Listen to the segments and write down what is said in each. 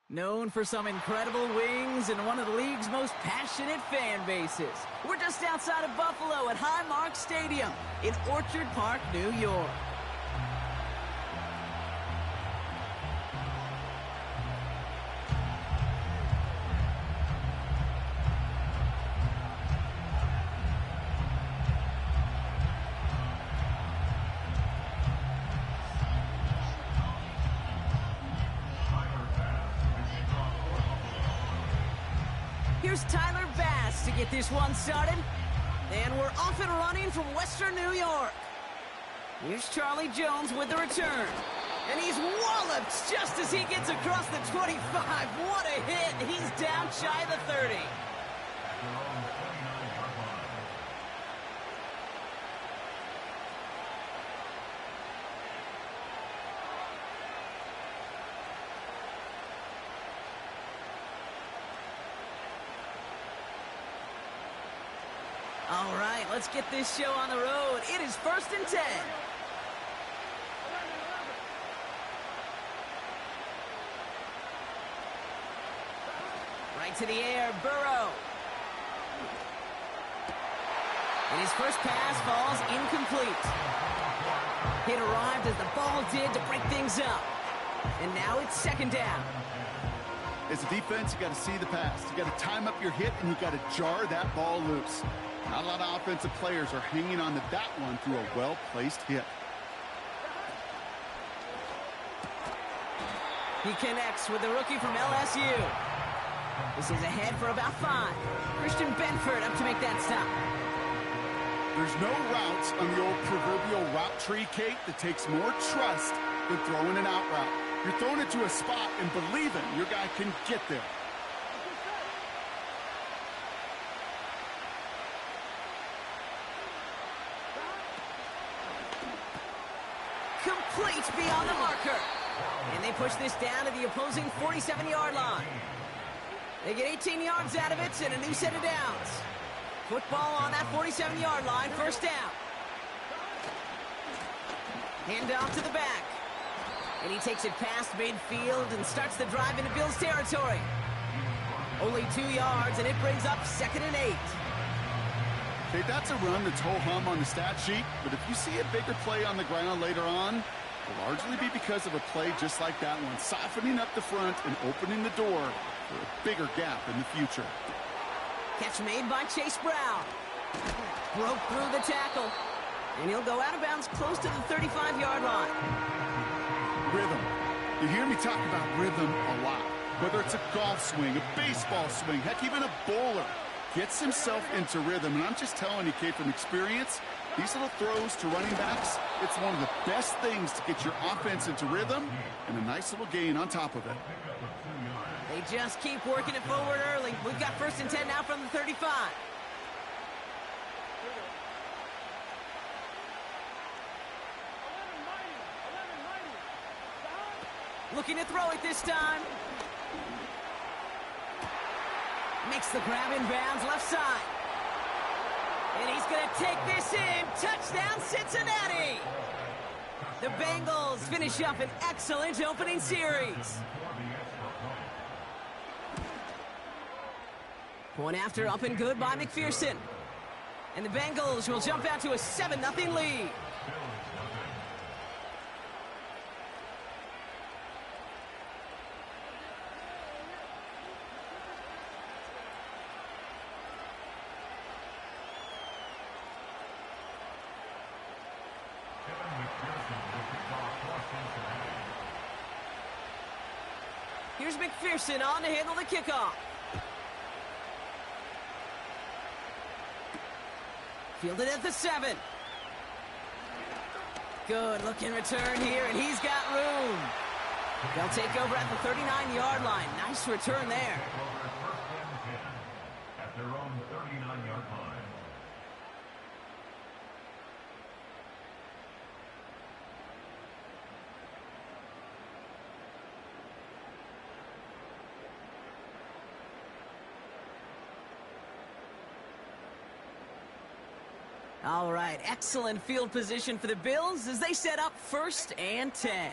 Known for some incredible wings and one of the league's most passionate fan bases. We're just outside of Buffalo at Highmark Stadium in Orchard Park, New York. Here's Tyler Bass to get this one started. And we're off and running from Western New York. Here's Charlie Jones with the return. And he's walloped just as he gets across the 25. What a hit. He's down shy of the 30. All right, let's get this show on the road. It is 1st and 10. Right to the air, Burrow. And his first pass falls incomplete. Hit arrived as the ball did to break things up. And now it's 2nd down. As a defense, you got to see the pass. You got to time up your hit, and you got to jar that ball loose. Not a lot of offensive players are hanging on to that one through a well-placed hit. He connects with the rookie from LSU. This is ahead for about 5. Christian Benford up to make that stop. There's no routes on the old proverbial route tree, Kate, that takes more trust than throwing an out route. You're throwing it to a spot and believing your guy can get there. Complete beyond the marker. And they push this down to the opposing 47-yard line. They get 18 yards out of it and a new set of downs. Football on that 47-yard line, 1st down. Hand off to the back. And he takes it past midfield and starts the drive into Bills territory. Only 2 yards, and it brings up 2nd and 8. Okay, that's a run that's ho-hum on the stat sheet, but if you see a bigger play on the ground later on, it'll largely be because of a play just like that one, softening up the front and opening the door for a bigger gap in the future. Catch made by Chase Brown. Broke through the tackle, and he'll go out of bounds close to the 35-yard line. Rhythm. You hear me talk about rhythm a lot. Whether it's a golf swing, a baseball swing, heck, even a bowler gets himself into rhythm. And I'm just telling you, Kate, from experience, these little throws to running backs, it's one of the best things to get your offense into rhythm and a nice little gain on top of it. They just keep working it forward early. We've got 1st and 10 now from the 35. Looking to throw it this time. Makes the grab in bounds left side. And he's going to take this in. Touchdown, Cincinnati. The Bengals finish up an excellent opening series. Point after up and good by McPherson. And the Bengals will jump out to a 7-0 lead. Here's McPherson on to handle the kickoff. Fielded at the 7. Good looking return here, and he's got room. They'll take over at the 39-yard line. Nice return there. At their own 39-yard line. All right, excellent field position for the Bills as they set up 1st and 10.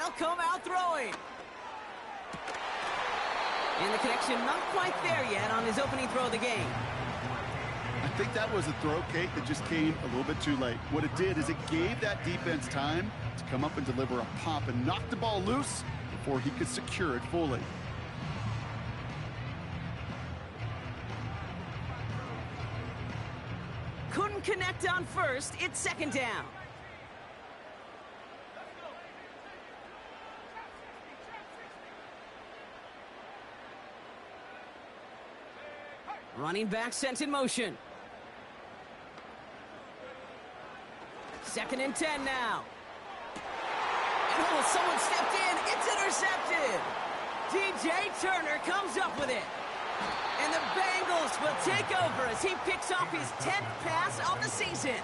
he'll come out throwing. And the connection not quite there yet on his opening throw of the game. I think that was a throw, Kate, that just came a little bit too late. What it did is it gave that defense time to come up and deliver a pop and knock the ball loose before he could secure it fully. Couldn't connect on first. It's second down. Running back sent in motion. 2nd and 10 now. And oh, someone stepped in. It's intercepted. DJ Turner comes up with it. And the Bengals will take over as he picks off his 10th pass of the season.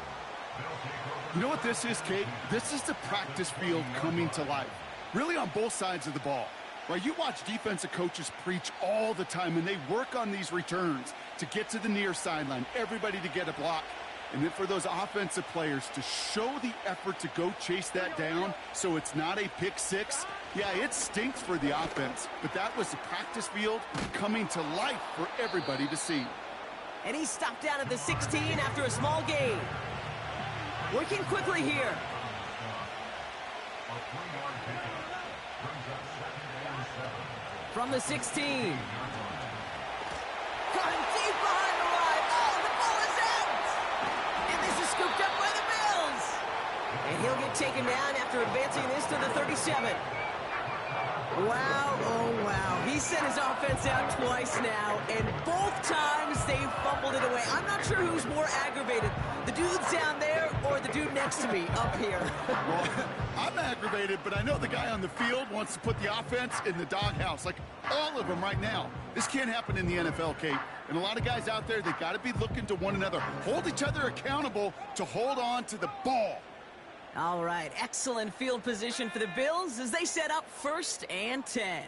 You know what this is, Kate? This is the practice field coming to life. Really on both sides of the ball. Right, you watch defensive coaches preach all the time, and they work on these returns to get to the near sideline, everybody to get a block. And then for those offensive players to show the effort to go chase that down so it's not a pick six. Yeah, it stinks for the offense, but that was the practice field coming to life for everybody to see. And he stopped down at the 16 after a small gain. Working quickly here. From the 16. Caught him deep behind the line. Oh, the ball is out! And this is scooped up by the Bills. And he'll get taken down after advancing this to the 37. Wow, oh wow. He sent his offense out twice now, and both times they fumbled it away. I'm not sure who's more aggravated, the dudes down there or the dude next to me up here. Well, I'm aggravated, but I know the guy on the field wants to put the offense in the doghouse, like all of them right now. This can't happen in the NFL, Kate. And a lot of guys out there, they got to be looking to one another, hold each other accountable to hold on to the ball. All right, excellent field position for the Bills as they set up 1st and 10.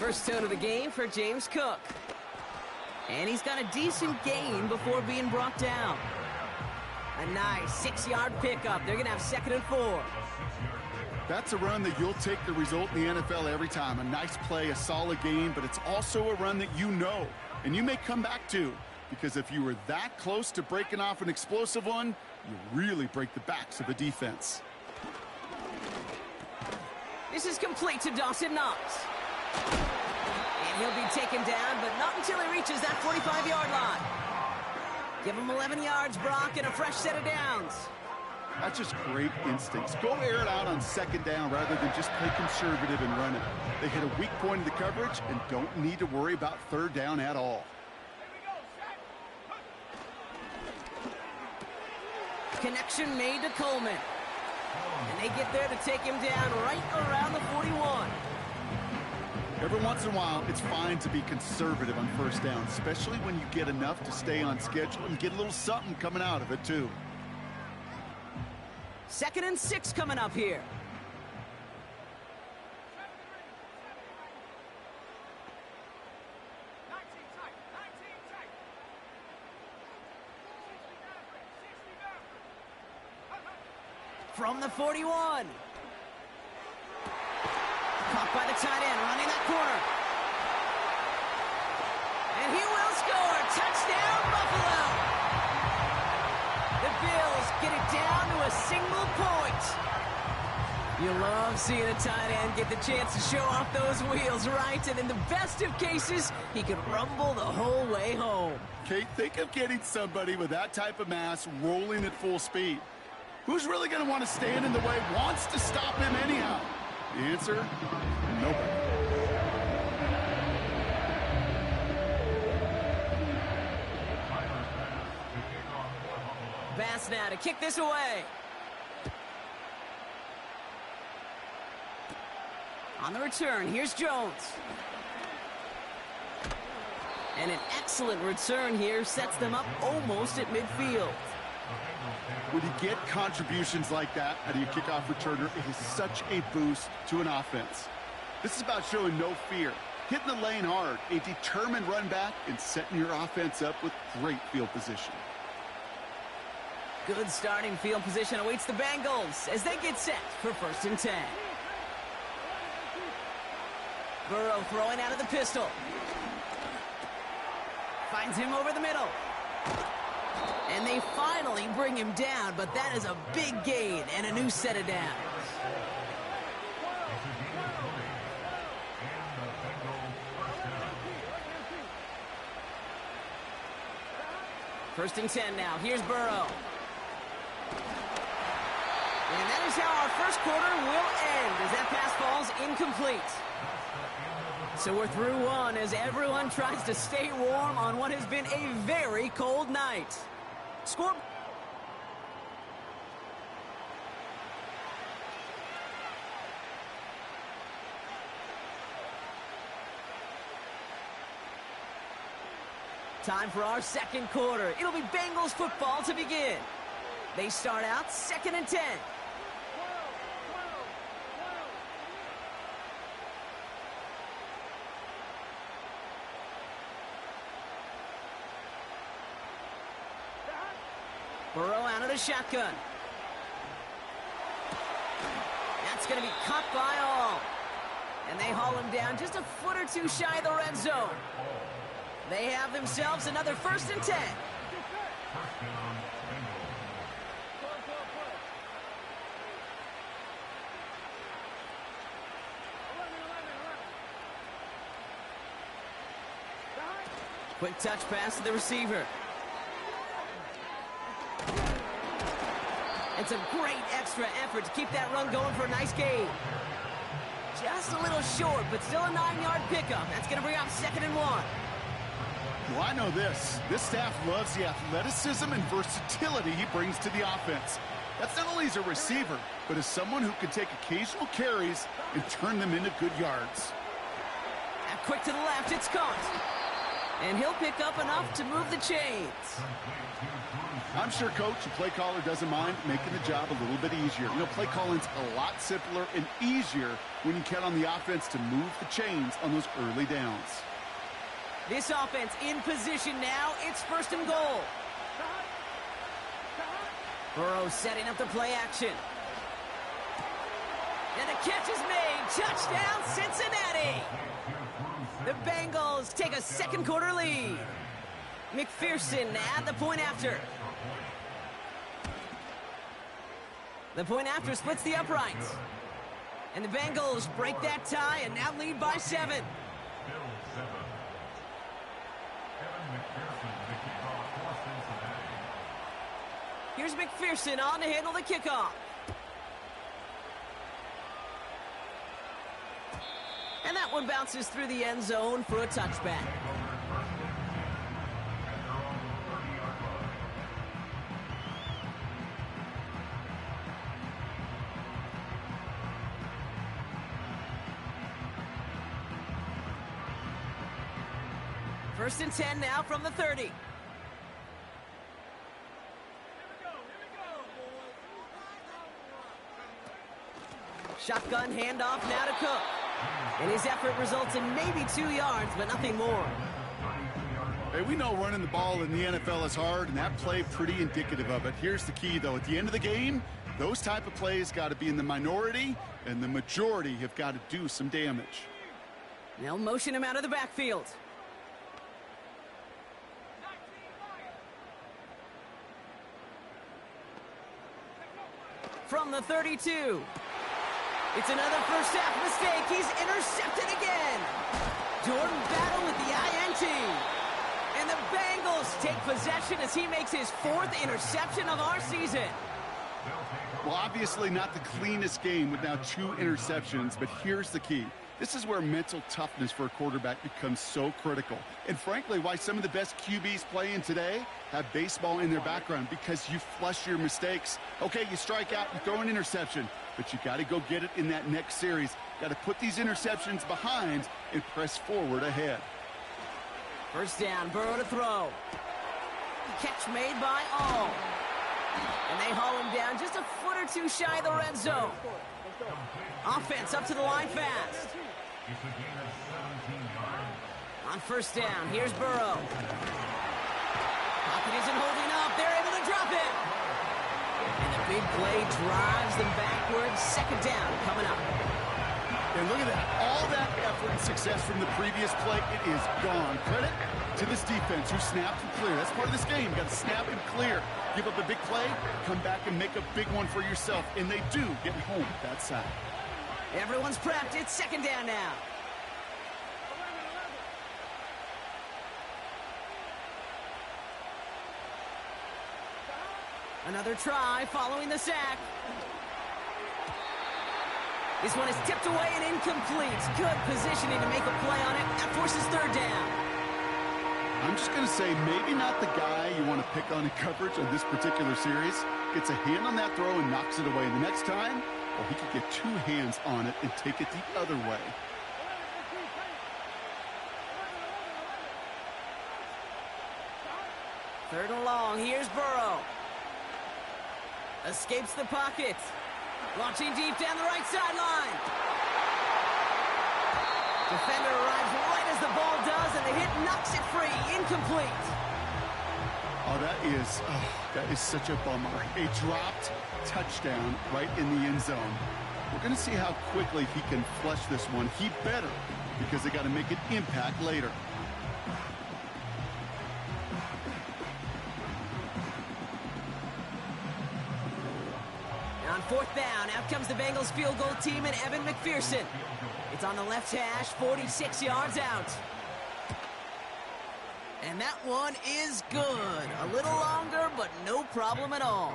First tone of the game for James Cook. And he's got a decent gain before being brought down. A nice 6-yard pickup. They're going to have 2nd and 4. That's a run that you'll take the result in the NFL every time. A nice play, a solid game, but it's also a run that you know and you may come back to. Because if you were that close to breaking off an explosive one, you really break the backs of a defense. This is complete to Dawson Knox. And he'll be taken down, but not until he reaches that 45-yard line. Give him 11 yards, Brock, and a fresh set of downs. That's just great instincts. Go air it out on 2nd down rather than just play conservative and run it. They hit a weak point in the coverage and don't need to worry about 3rd down at all. Connection made to Coleman. And they get there to take him down right around the 41. Every once in a while, it's fine to be conservative on 1st down, especially when you get enough to stay on schedule and get a little something coming out of it, too. 2nd and 6 coming up here. From the 41. Caught by the tight end, running that corner. And he will score. Touchdown, Buffalo. The Bills get it down to a single point. You love seeing a tight end get the chance to show off those wheels, right? And in the best of cases, he could rumble the whole way home. Kate, think of getting somebody with that type of mass rolling at full speed. Who's really going to want to stand in the way, wants to stop him anyhow? The answer, nobody. Bass now to kick this away. On the return, here's Jones. And an excellent return here sets them up almost at midfield. When you get contributions like that out of your kickoff returner, it is such a boost to an offense. This is about showing no fear, hitting the lane hard, a determined run back, and setting your offense up with great field position. Good starting field position awaits the Bengals as they get set for 1st and 10. Burrow throwing out of the pistol. Finds him over the middle. And they finally bring him down, but that is a big gain and a new set of downs. First and 10 now. Here's Burrow. And that is how our first quarter will end as that pass falls incomplete. So we're through one as everyone tries to stay warm on what has been a very cold night. Score. Time for our second quarter. It'll be Bengals football to begin. They start out 2nd and 10. Burrow out of the shotgun. That's going to be caught by all. And they haul him down just a foot or two shy of the red zone. They have themselves another 1st and 10. Quick touch pass to the receiver. It's a great extra effort to keep that run going for a nice gain. Just a little short, but still a 9-yard pickup. That's going to bring up 2nd and 1. Well, I know this. This staff loves the athleticism and versatility he brings to the offense. That's not only as a receiver, but as someone who can take occasional carries and turn them into good yards. And quick to the left, it's caught. And he'll pick up enough to move the chains. I'm sure Coach and play caller doesn't mind making the job a little bit easier. You know, play calling's a lot simpler and easier when you count on the offense to move the chains on those early downs. This offense in position now. It's 1st and goal. Burrow setting up the play action. And the catch is made. Touchdown, Cincinnati. The Bengals take a 2nd quarter lead. McPherson at the point after. The point after splits the uprights. And the Bengals break that tie and now lead by 7. Here's McPherson on to handle the kickoff. And that one bounces through the end zone for a touchback. First and 10 now from the 30. Shotgun handoff now to Cook. And his effort results in maybe 2 yards, but nothing more. Hey, we know running the ball in the NFL is hard, and that play pretty indicative of it. Here's the key, though. At the end of the game, those type of plays got to be in the minority, and the majority have got to do some damage. They'll motion him out of the backfield. From the 32. It's another first half mistake. He's intercepted again. Jordan Battle with the INT. And the Bengals take possession as he makes his 4th interception of our season. Well, obviously not the cleanest game with now 2 interceptions, but here's the key. This is where mental toughness for a quarterback becomes so critical. And frankly, why some of the best QBs playing today have baseball in their background, because you flush your mistakes. Okay, you strike out, you throw an interception, but you got to go get it in that next series. Got to put these interceptions behind and press forward ahead. First down, Burrow to throw. Catch made by all. And they haul him down just a foot or two shy of the red zone. Offense up to the line fast. On first down, here's Burrow. Pocket isn't holding up. They're able to drop it. big play drives them backwards. Second down coming up. And look at that. All that effort and success from the previous play, it is gone. Credit to this defense who snapped and cleared. That's part of this game. You got to snap and clear. Give up a big play, come back and make a big one for yourself. And they do get home that side. Everyone's prepped. It's second down now. Another try following the sack. This one is tipped away and incomplete. Good positioning to make a play on it. That forces third down. I'm just going to say maybe not the guy you want to pick on in coverage on this particular series. Gets a hand on that throw and knocks it away. And the next time, well, he could get two hands on it and take it the other way. Third and long. Here's Burrow. Escapes the pocket. Launching deep down the right sideline. Defender arrives right as the ball does, and the hit knocks it free. Incomplete. Oh, that is such a bummer. A dropped touchdown right in the end zone. We're going to see how quickly he can flush this one. He better, because they got to make an impact later. On fourth down, out comes the Bengals field goal team and Evan McPherson. It's on the left hash, 46 yards out. And that one is good. A little longer, but no problem at all.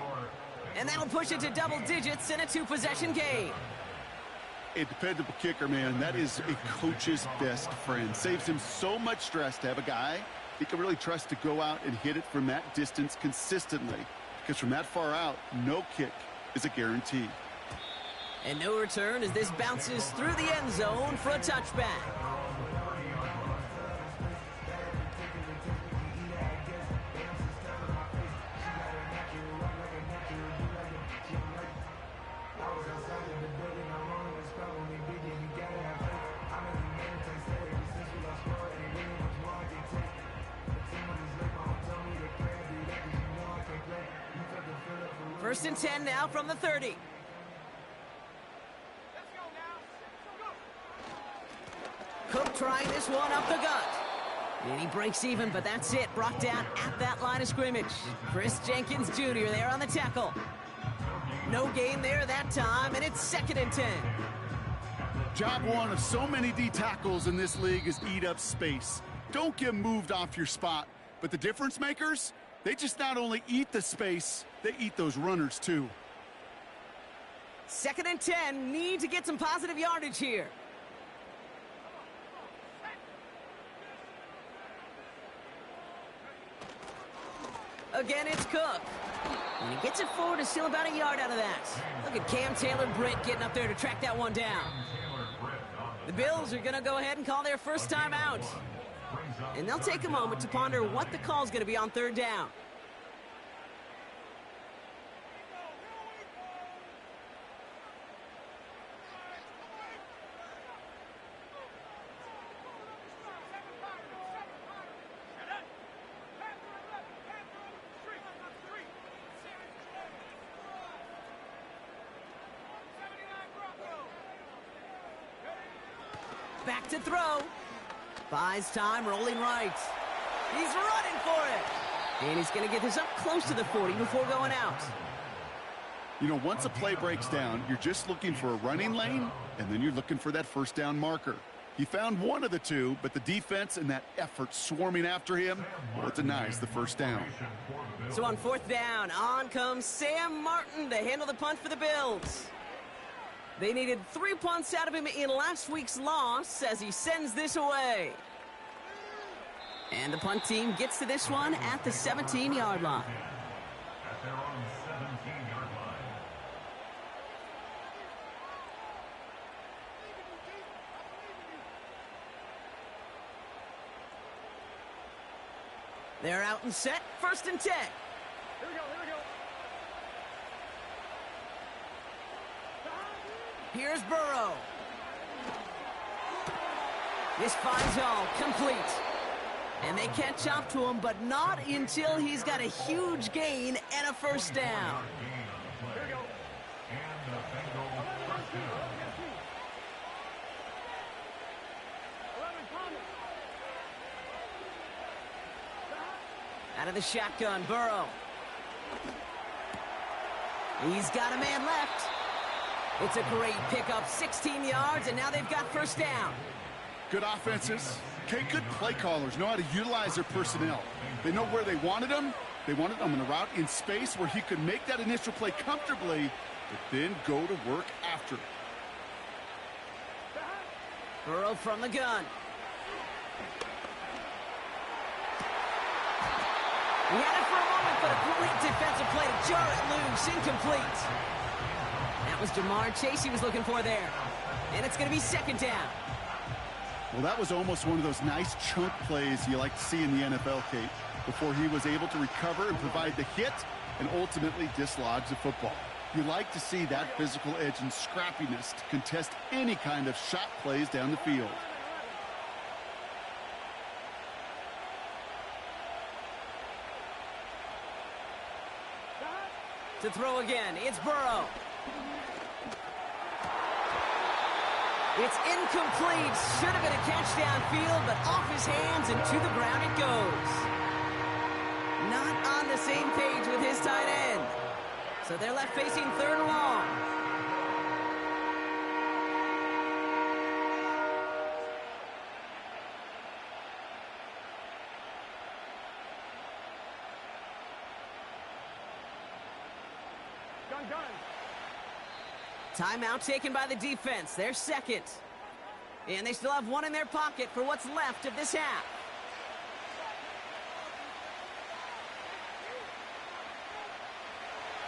And that'll push it to double digits in a two-possession game. A dependable kicker, man. That is a coach's best friend. Saves him so much stress to have a guy he can really trust to go out and hit it from that distance consistently. Because from that far out, no kick is a guarantee. And no return as this bounces through the end zone for a touchback. First and 10 now from the 30. Cook trying this one up the gut. And he breaks even, but that's it. Brought down at that line of scrimmage. Chris Jenkins Jr. there on the tackle. No gain there that time, and it's second and 10. Job one of so many D tackles in this league is eat up space. Don't get moved off your spot. But the difference makers, they just not only eat the space, they eat those runners too. Second and 10, need to get some positive yardage here. Again, it's Cook. And he gets it forward to steal about a yard out of that. Look at Cam Taylor-Britt getting up there to track that one down. The Bills are going to go ahead and call their first time out. And they'll take a moment to ponder what the call is going to be on third down. Back to throw. Buys time, rolling right. He's running for it. And he's going to get this up close to the 40 before going out. You know, once a play breaks down, you're just looking for a running lane, and then you're looking for that first down marker. He found one of the two, but the defense and that effort swarming after him, well, it denies the first down. So on fourth down, on comes Sam Martin to handle the punt for the Bills. They needed 3 punts out of him in last week's loss as he sends this away. And the punt team gets to this one at the 17-yard line. At their own 17-yard line. They're out and set, first and 10. Here we go. Here's Burrow. This finds all complete. And they catch up to him, but not until he's got a huge gain and a first down. Here we go. Out of the shotgun, Burrow. He's got a man left. It's a great pickup, 16 yards, and now they've got first down. Good offenses. Okay, good play callers know how to utilize their personnel. They know where they wanted him. They wanted him in a route in space where he could make that initial play comfortably, but then go to work after. Burrow from the gun. He had it for a moment, but a great defensive play to jar it loose. Incomplete. That was Jamar Chase he was looking for there. And it's going to be second down. Well, that was almost one of those nice chunk plays you like to see in the NFL, Kate, before he was able to recover and provide the hit and ultimately dislodge the football. You like to see that physical edge and scrappiness to contest any kind of shot plays down the field. To throw again, it's Burrow. It's incomplete. Should have been a catch downfield, but off his hands and to the ground it goes. Not on the same page with his tight end. So they're left facing third and long. Timeout taken by the defense. They're second. And they still have one in their pocket for what's left of this half.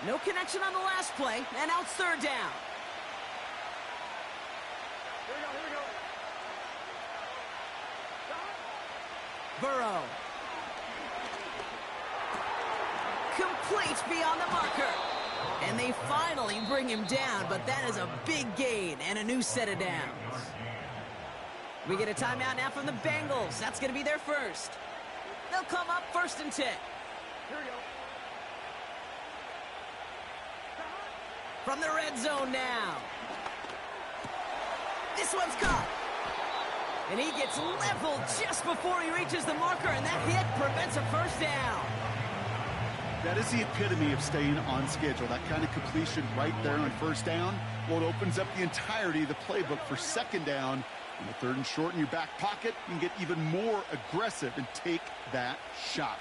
No connection on the last play, and now it's third down. Here we go. Burrow. Complete beyond the marker. And they finally bring him down, but that is a big gain and a new set of downs. We get a timeout now from the Bengals. That's going to be their first. They'll come up first and 10. Here we go. From the red zone now. This one's caught. And he gets leveled just before he reaches the marker, and that hit prevents a first down. That is the epitome of staying on schedule. That kind of completion right there on first down. Well, it opens up the entirety of the playbook for second down. In the third and short in your back pocket, you can get even more aggressive and take that shot.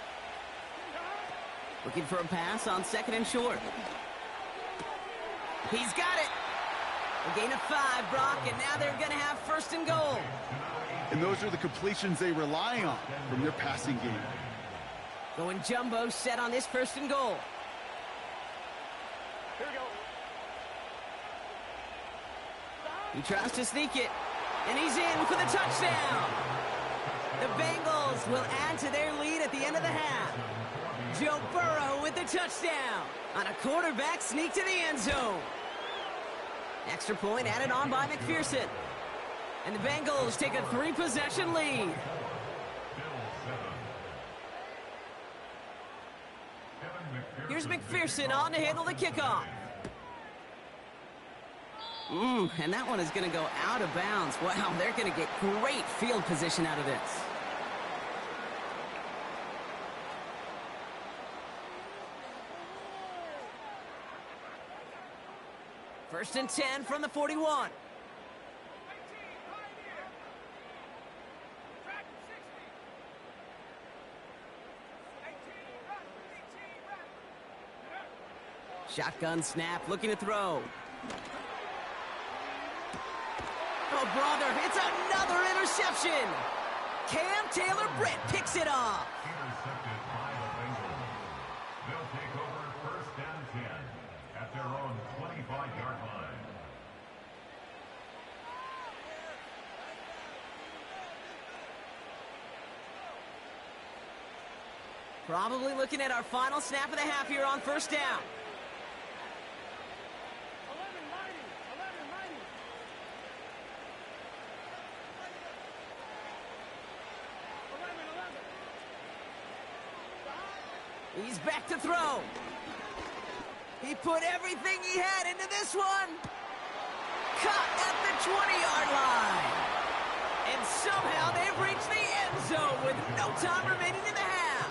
Looking for a pass on second and short. He's got it. A gain of 5, Brock, and now they're going to have first and goal. And those are the completions they rely on from their passing game. Going jumbo set on this first and goal. Here we go. He tries to sneak it, and he's in for the touchdown. The Bengals will add to their lead at the end of the half. Joe Burrow with the touchdown on a quarterback sneak to the end zone. Extra point added on by McPherson. And the Bengals take a 3-possession lead. Here's McPherson on to handle the kickoff. And that one is going to go out of bounds. Wow, they're going to get great field position out of this. First and 10 from the 41. Shotgun snap, looking to throw. Oh, brother, it's another interception. Cam Taylor-Britt picks it off. Intercepted by the Bengals. They'll take over first and 10 at their own 25-yard line. Probably looking at our final snap of the half here on first down. 11. He's back to throw. He put everything he had into this one. Caught at the 20-yard line. And somehow they've reached the end zone with no time remaining in the half.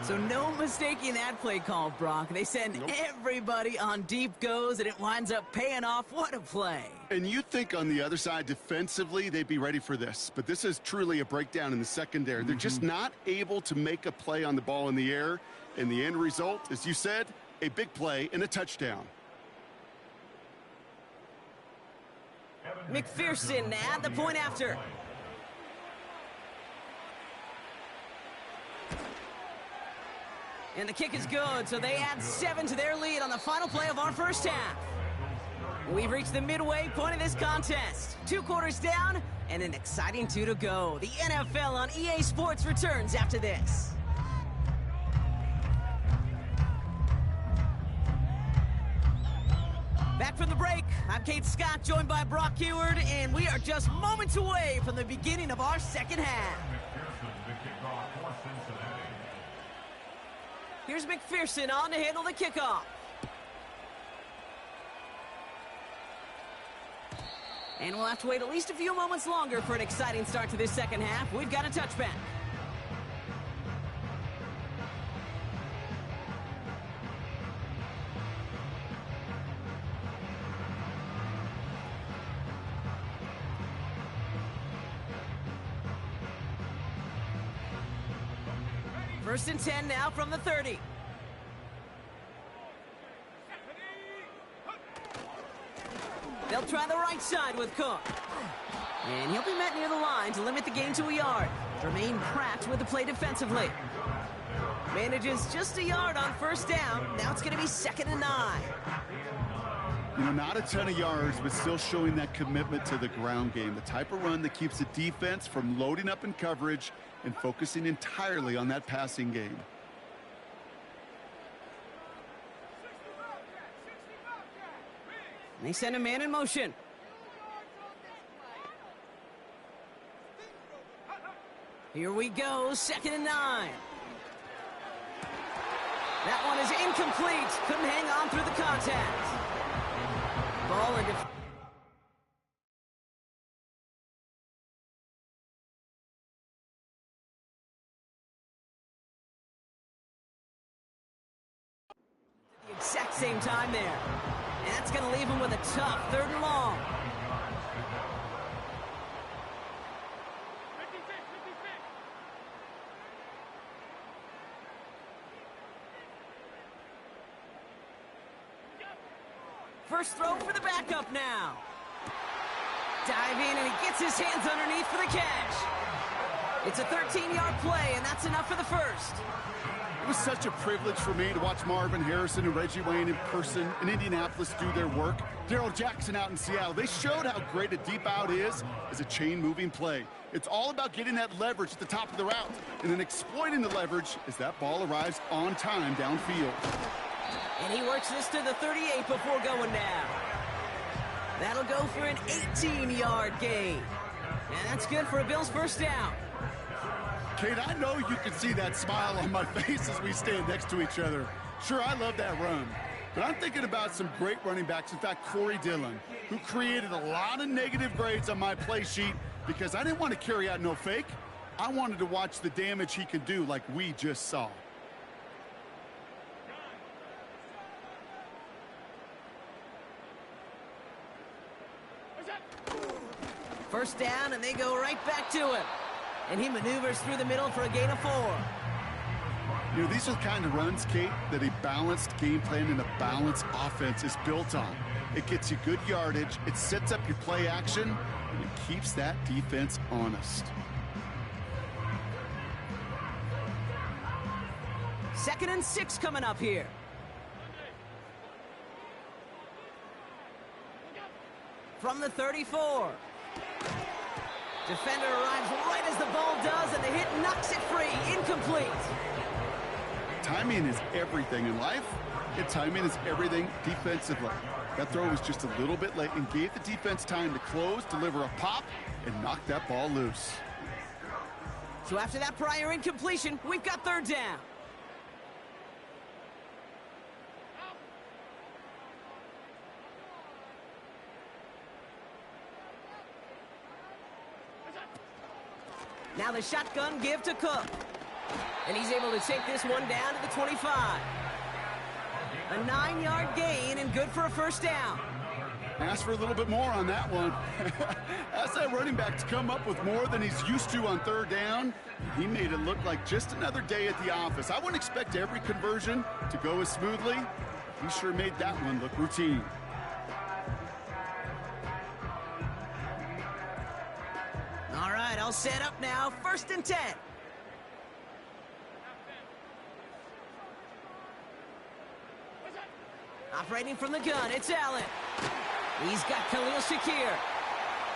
So no mistaking that play call, Brock. They send everybody on deep goes, and it winds up paying off. What a play. And you think on the other side, defensively, they'd be ready for this. But this is truly a breakdown in the secondary. They're just not able to make a play on the ball in the air. And the end result, as you said, a big play and a touchdown. McPherson at the point after. And the kick is good, so they add 7 to their lead on the final play of our first half. We've reached the midway point of this contest. 2 quarters down and an exciting 2 to go. The NFL on EA Sports returns after this. Back from the break, I'm Kate Scott, joined by Brock Heward, and we are just moments away from the beginning of our second half. Here's McPherson on to handle the kickoff. And we'll have to wait at least a few moments longer for an exciting start to this second half. We've got a touchback. First and 10 now from the 30. They'll try the right side with Cook. And he'll be met near the line to limit the gain to a yard. Jermaine Pratt with the play defensively. Manages just a yard on first down. Now it's going to be 2nd and 9. You know, not a ton of yards, but still showing that commitment to the ground game. The type of run that keeps the defense from loading up in coverage and focusing entirely on that passing game. They send a man in motion. Here we go, 2nd and 9. That one is incomplete. Couldn't hang on through the contact. Ball into... the exact same time there. And that's going to leave him with a tough 3rd and long. First throw for the backup now. Diving, and he gets his hands underneath for the catch. It's a 13-yard play, and that's enough for the first. It was such a privilege for me to watch Marvin Harrison and Reggie Wayne in person in Indianapolis do their work. Darrell Jackson out in Seattle. They showed how great a deep out is as a chain-moving play. It's all about getting that leverage at the top of the route and then exploiting the leverage as that ball arrives on time downfield. And he works this to the 38 before going down. That'll go for an 18-yard gain. And that's good for a Bills first down. Kate, I know you can see that smile on my face as we stand next to each other. Sure, I love that run. But I'm thinking about some great running backs. In fact, Corey Dillon, who created a lot of negative grades on my play sheet because I didn't want to carry out no fake. I wanted to watch the damage he could do like we just saw. First down, and they go right back to him. And he maneuvers through the middle for a gain of 4. You know, these are the kind of runs, Kate, that a balanced game plan and a balanced offense is built on. It gets you good yardage, it sets up your play action, and it keeps that defense honest. 2nd and 6 coming up here. From the 34. Defender arrives right as the ball does, and the hit knocks it free. Incomplete. Timing is everything in life, and timing is everything defensively. That throw was just a little bit late and gave the defense time to close, deliver a pop, and knock that ball loose. So after that prior incompletion, we've got 3rd down. Now the shotgun give to Cook. And he's able to take this one down to the 25. A 9-yard gain and good for a first down. Ask for a little bit more on that one. Ask that running back to come up with more than he's used to on third down. He made it look like just another day at the office. I wouldn't expect every conversion to go as smoothly. He sure made that one look routine. All right, I'll set up now. 1st and 10. Operating from the gun, it's Allen. He's got Khalil Shakir.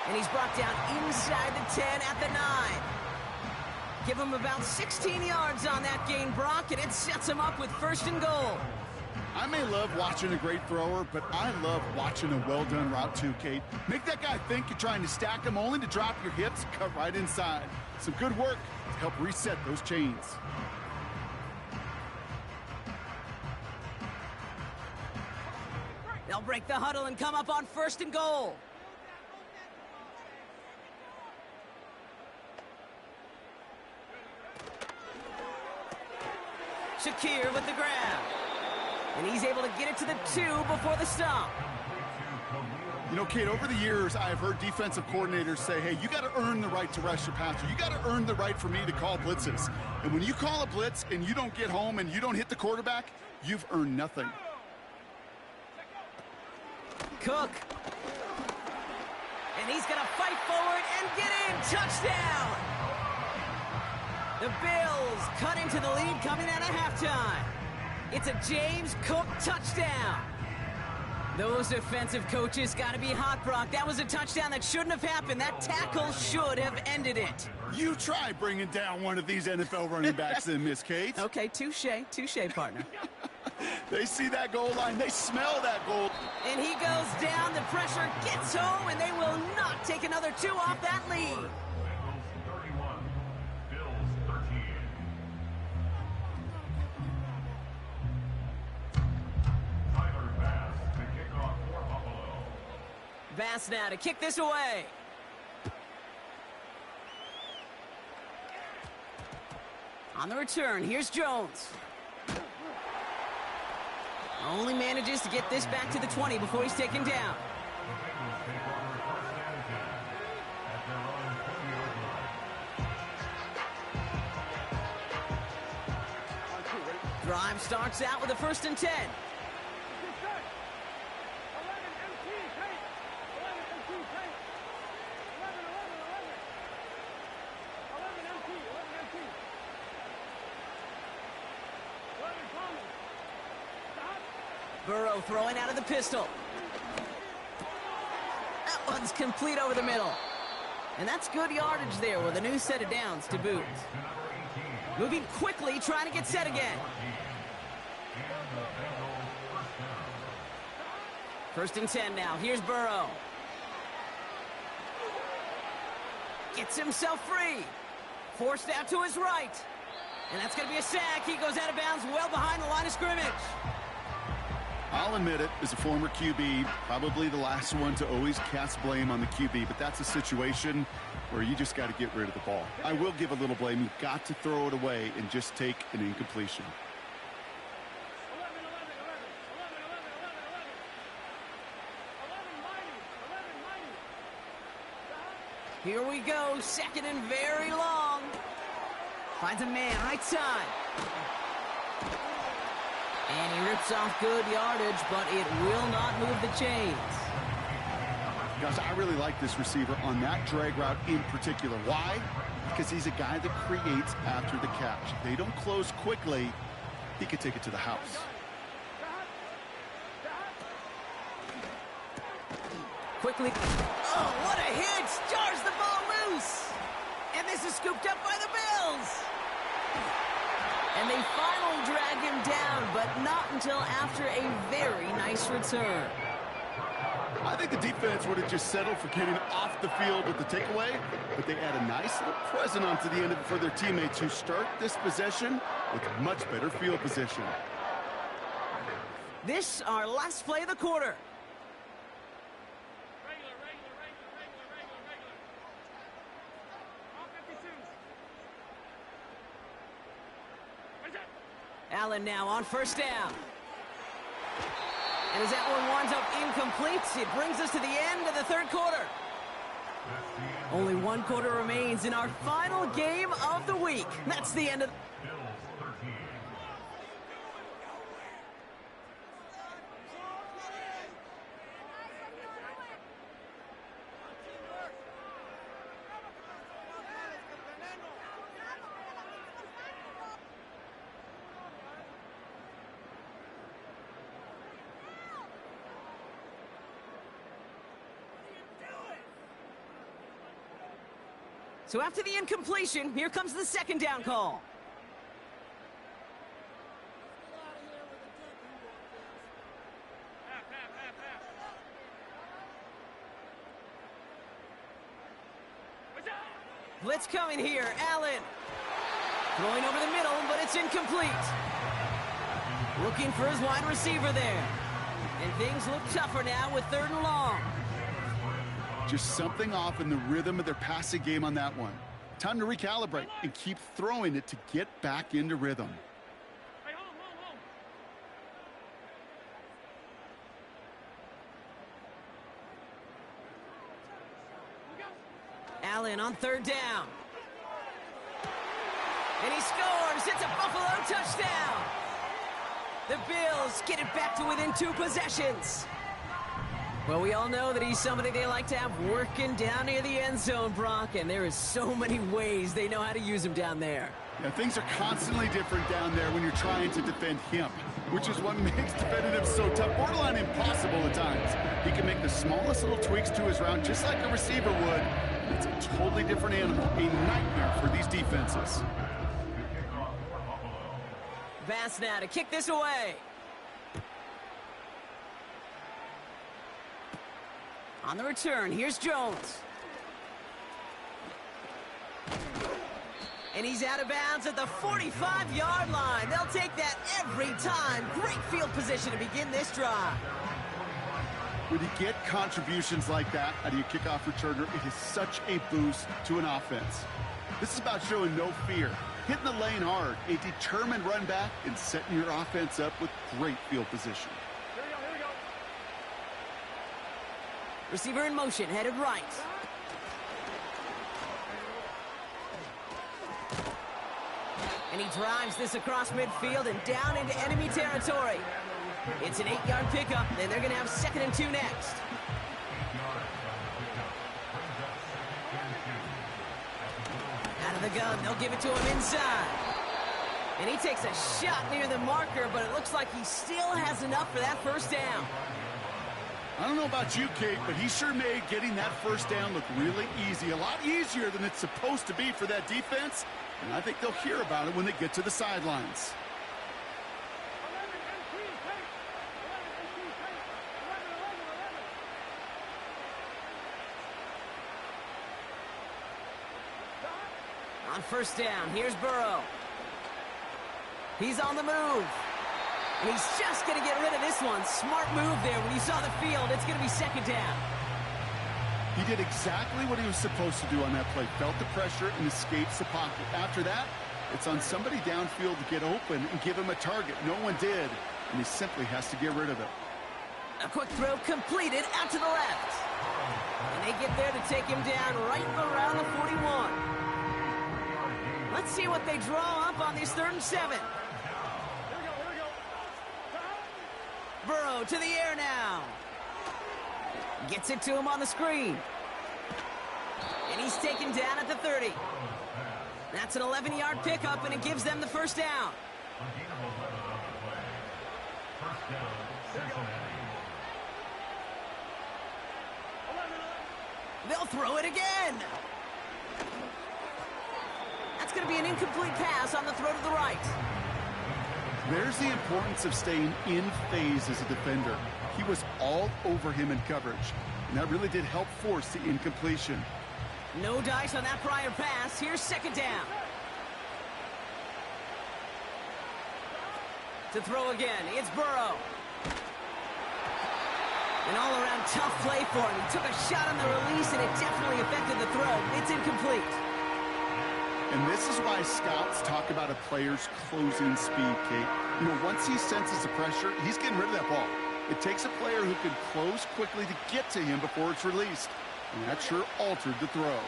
And he's brought down inside the 10 at the 9. Give him about 16 yards on that gain, Brock, and it sets him up with 1st and goal. I may love watching a great thrower, but I love watching a well-done route too, Kate. Make that guy think you're trying to stack him only to drop your hips, cut right inside. Some good work to help reset those chains. They'll break the huddle and come up on 1st and goal. Shakir with the grab. And he's able to get it to the 2 before the stop. You know, Kate, over the years, I have heard defensive coordinators say, hey, you got to earn the right to rush your passer. You got to earn the right for me to call blitzes. And when you call a blitz and you don't get home and you don't hit the quarterback, you've earned nothing. Cook. And he's going to fight forward and get in. Touchdown. The Bills cut into the lead coming out of halftime. It's a James Cook touchdown. Those defensive coaches got to be hot, Brock. That was a touchdown that shouldn't have happened. That tackle should have ended it. You try bringing down one of these NFL running backs then, Miss Kate. Okay, touche, partner. They see that goal line. They smell that goal. And he goes down. The pressure gets home, and they will not take another 2 off that lead. Bengals 31, Bills 13. Tyler Bass to kick off for Buffalo. Bass now to kick this away. On the return, here's Jones. Only manages to get this back to the 20 before he's taken down. Drive starts out with a 1st and 10. Burrow throwing out of the pistol. That one's complete over the middle. And that's good yardage there with a new set of downs to boot. Moving quickly, trying to get set again. 1st and 10 now. Here's Burrow. Gets himself free. Forced out to his right. And that's going to be a sack. He goes out of bounds well behind the line of scrimmage. I'll admit it, as a former QB, probably the last one to always cast blame on the QB, but that's a situation where you just got to get rid of the ball. I will give a little blame. You've got to throw it away and just take an incompletion. Here we go, 2nd and very long. Finds a man, right side. And he rips off good yardage, but it will not move the chains. Guys, I really like this receiver on that drag route in particular. Why? Because he's a guy that creates after the catch. If they don't close quickly, he could take it to the house. Quickly. Oh, what a hit! Jars the ball loose! And this is scooped up by the Bills! And they finally drag him down, but not until after a very nice return. I think the defense would have just settled for getting off the field with the takeaway, but they add a nice little present onto the end of it for their teammates who start this possession with much better field position. This, our last play of the quarter. Allen now on first down. And as that one winds up incomplete, it brings us to the end of the third quarter. Only one quarter remains in our final game of the week. That's the end of... So after the incompletion, here comes the second down call. Blitz coming here, Allen. Throwing over the middle, but it's incomplete. Looking for his wide receiver there. And things look tougher now with 3rd and long. Just something off in the rhythm of their passing game on that one. Time to recalibrate and keep throwing it to get back into rhythm. Allen on 3rd down. And he scores. It's a Buffalo touchdown. The Bills get it back to within 2 possessions. Well, we all know that he's somebody they like to have working down near the end zone, Brock, and there is so many ways they know how to use him down there. Yeah, things are constantly different down there when you're trying to defend him, which is what makes defending him so tough, borderline impossible at times. He can make the smallest little tweaks to his route just like a receiver would. It's a totally different animal, a nightmare for these defenses. Bass now to kick this away. On the return, here's Jones. And he's out of bounds at the 45-yard line. They'll take that every time. Great field position to begin this drive. When you get contributions like that out of your kickoff returner, it is such a boost to an offense. This is about showing no fear, hitting the lane hard, a determined run back, and setting your offense up with great field position. Receiver in motion, headed right. And he drives this across midfield and down into enemy territory. It's an 8-yard pickup, and they're going to have 2nd and 2 next. Out of the gun, they'll give it to him inside. And he takes a shot near the marker, but it looks like he still has enough for that first down. I don't know about you, Kate, but he sure made getting that first down look really easy. A lot easier than it's supposed to be for that defense. And I think they'll hear about it when they get to the sidelines. On first down, here's Burrow. He's on the move. And he's just going to get rid of this one. Smart move there. When he saw the field, it's going to be 2nd down. He did exactly what he was supposed to do on that play. Felt the pressure and escapes the pocket. After that, it's on somebody downfield to get open and give him a target. No one did, and he simply has to get rid of it. A quick throw completed out to the left. And they get there to take him down right around the 41. Let's see what they draw up on this 3rd and 7. Burrow to the air now. Gets it to him on the screen. And he's taken down at the 30. That's an 11-yard pickup, and it gives them the first down. They'll throw it again. That's going to be an incomplete pass on the throw to the right. There's the importance of staying in phase as a defender. He was all over him in coverage, and that really did help force the incompletion. No dice on that prior pass. Here's 2nd down. To throw again, it's Burrow. An all-around tough play for him. He took a shot on the release, and it definitely affected the throw. It's incomplete. And this is why scouts talk about a player's closing speed, Kate. You know, once he senses the pressure, he's getting rid of that ball. It takes a player who can close quickly to get to him before it's released. And that sure altered the throw.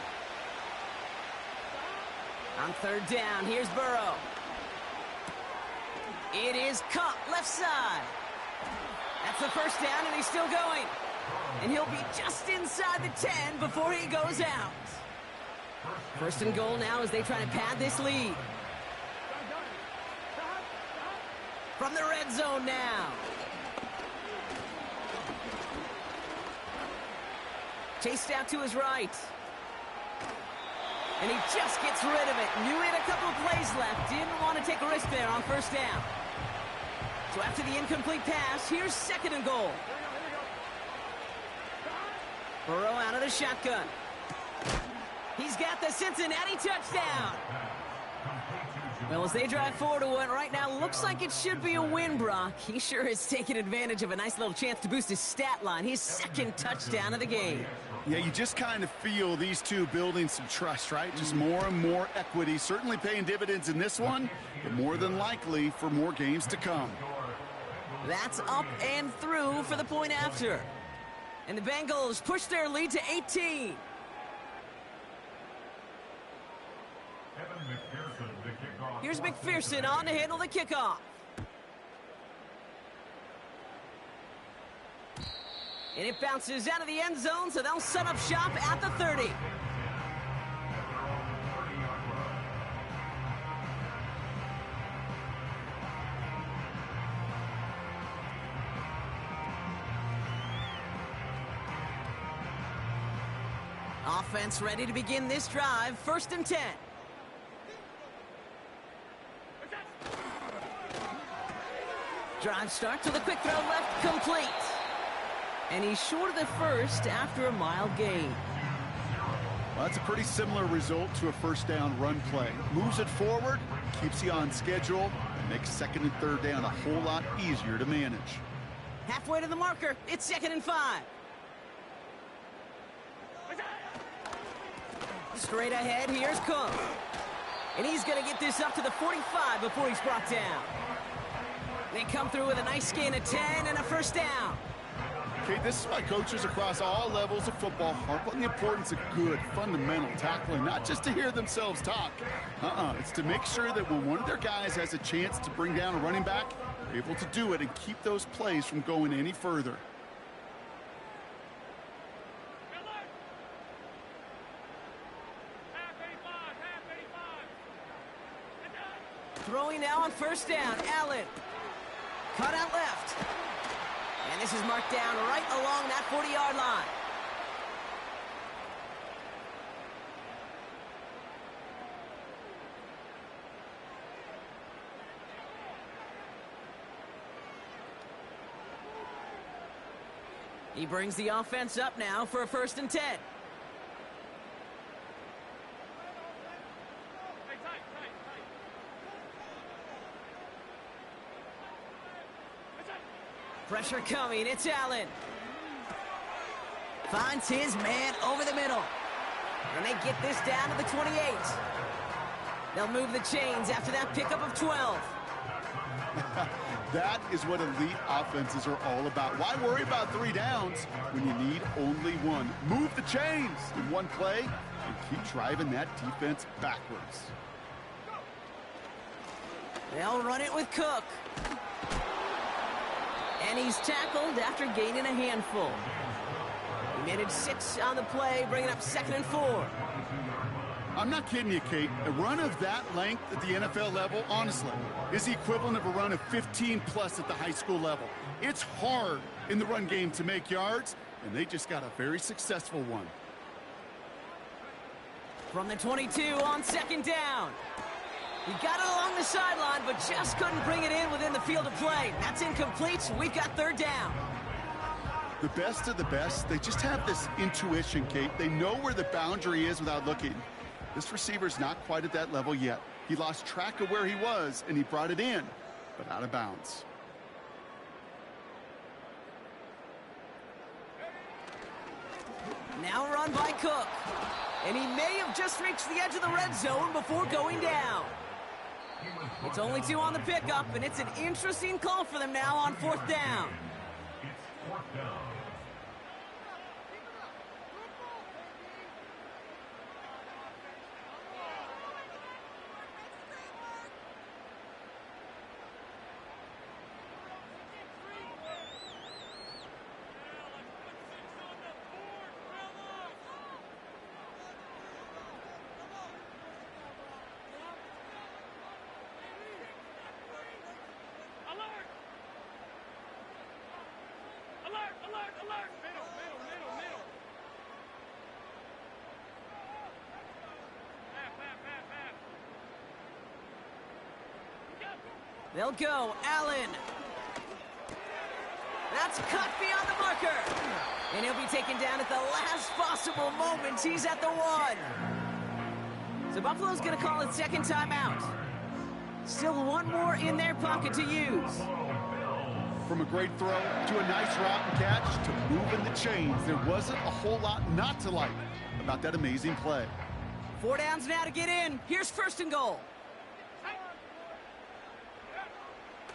On third down, here's Burrow. It is Cup, left side. That's the first down, and he's still going. And he'll be just inside the 10 before he goes out. First and goal now as they try to pad this lead. From the red zone now. Chased out to his right. And he just gets rid of it. Knew he had a couple of plays left. Didn't want to take a risk there on first down. So after the incomplete pass, here's second and goal. Burrow out of the shotgun. He's got the Cincinnati touchdown. Well, as they drive forward to what right now looks like it should be a win, Brock. He sure is taking advantage of a nice little chance to boost his stat line. His second touchdown of the game. Yeah, you just kind of feel these two building some trust, right? Just more and more equity. Certainly paying dividends in this one, but more than likely for more games to come. That's up and through for the point after. And the Bengals push their lead to 18. Here's McPherson on to handle the kickoff. And it bounces out of the end zone, so they'll set up shop at the 30. Offense ready to begin this drive. First and 10. Drive starts with a quick throw left, complete. And he's short of the first after a mild gain. Well, that's a pretty similar result to a first down run play. Moves it forward, keeps you on schedule, and makes second and third down a whole lot easier to manage. Halfway to the marker, it's second and 5. Straight ahead, here's Cook. And he's going to get this up to the 45 before he's brought down. They come through with a nice gain of 10 and a first down. Okay, this is why coaches across all levels of football harp on the importance of good, fundamental tackling, not just to hear themselves talk. It's to make sure that when one of their guys has a chance to bring down a running back, they're able to do it and keep those plays from going any further. Throwing now on first down, Allen. Cut out left. And this is marked down right along that 40-yard line. He brings the offense up now for a first and 10. Pressure coming, it's Allen. Finds his man over the middle. And they get this down to the 28. They'll move the chains after that pickup of 12. That is what elite offenses are all about. Why worry about 3 downs when you need only one? Move the chains in one play and keep driving that defense backwards. They'll run it with Cook. And he's tackled after gaining a handful. He managed 6 on the play, bringing up second and 4. I'm not kidding you, Kate. A run of that length at the NFL level, honestly, is the equivalent of a run of 15-plus at the high school level. It's hard in the run game to make yards, and they just got a very successful one. From the 22 on second down. He got it along the sideline, but just couldn't bring it in within the field of play. That's incomplete, so we've got third down. The best of the best, they just have this intuition, Kate. They know where the boundary is without looking. This receiver's not quite at that level yet. He lost track of where he was, and he brought it in, but out of bounds. Now run by Cook. And he may have just reached the edge of the red zone before going down. It's only 2 on the pickup, and it's an interesting call for them now on 4th down. It's 4th down. Alert! Middle. They'll go. Allen. That's cut beyond the marker. And he'll be taken down at the last possible moment. He's at the 1. So Buffalo's going to call it second timeout. Still 1 more in their pocket to use. From a great throw to a nice route and catch to moving the chains, there wasn't a whole lot not to like about that amazing play. 4 downs now to get in. Here's 1st and goal.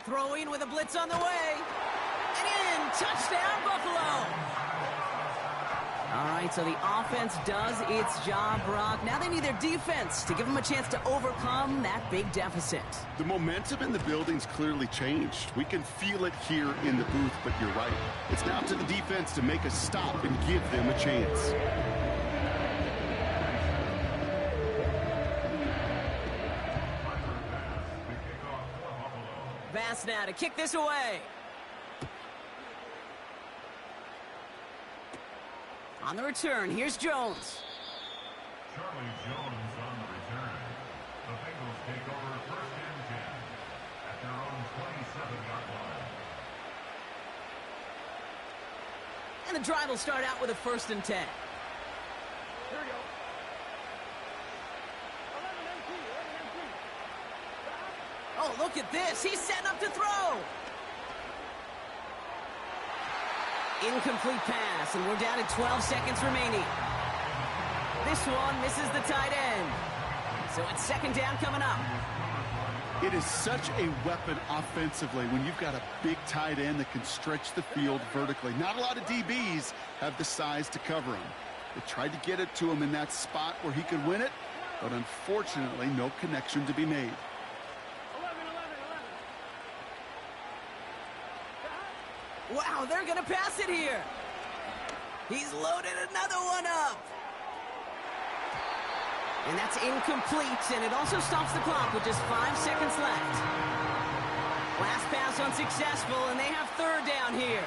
Throwing with a blitz on the way. And in. Touchdown, Buffalo. All right, so the offense does its job, Brock. Now they need their defense to give them a chance to overcome that big deficit. The momentum in the building's clearly changed. We can feel it here in the booth, but you're right. It's now to the defense to make a stop and give them a chance. Bass now to kick this away. On the return, here's Jones. Charlie Jones on the return. The Bengals take over 1st and 10 at their own 27-yard line. And the drive will start out with a 1st and 10. Here we go. 11 Oh, look at this. He's setting up to throw. Incomplete pass, and we're down to 12 seconds remaining. This one misses the tight end. So it's 2nd down coming up. It is such a weapon offensively when you've got a big tight end that can stretch the field vertically. Not a lot of DBs have the size to cover him. They tried to get it to him in that spot where he could win it, but unfortunately, no connection to be made. 11. Wow, they're going to pass it here. He's loaded another one up. And that's incomplete, and it also stops the clock with just 5 seconds left. Last pass unsuccessful, and they have 3rd down here.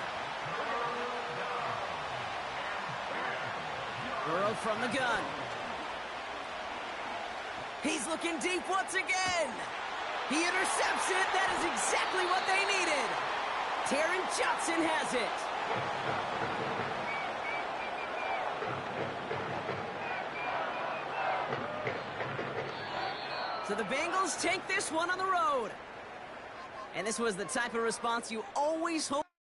Burrow from the gun. He's looking deep once again. He intercepts it. That is exactly what they needed. Taron Johnson has it. So the Bengals take this one on the road. And this was the type of response you always hope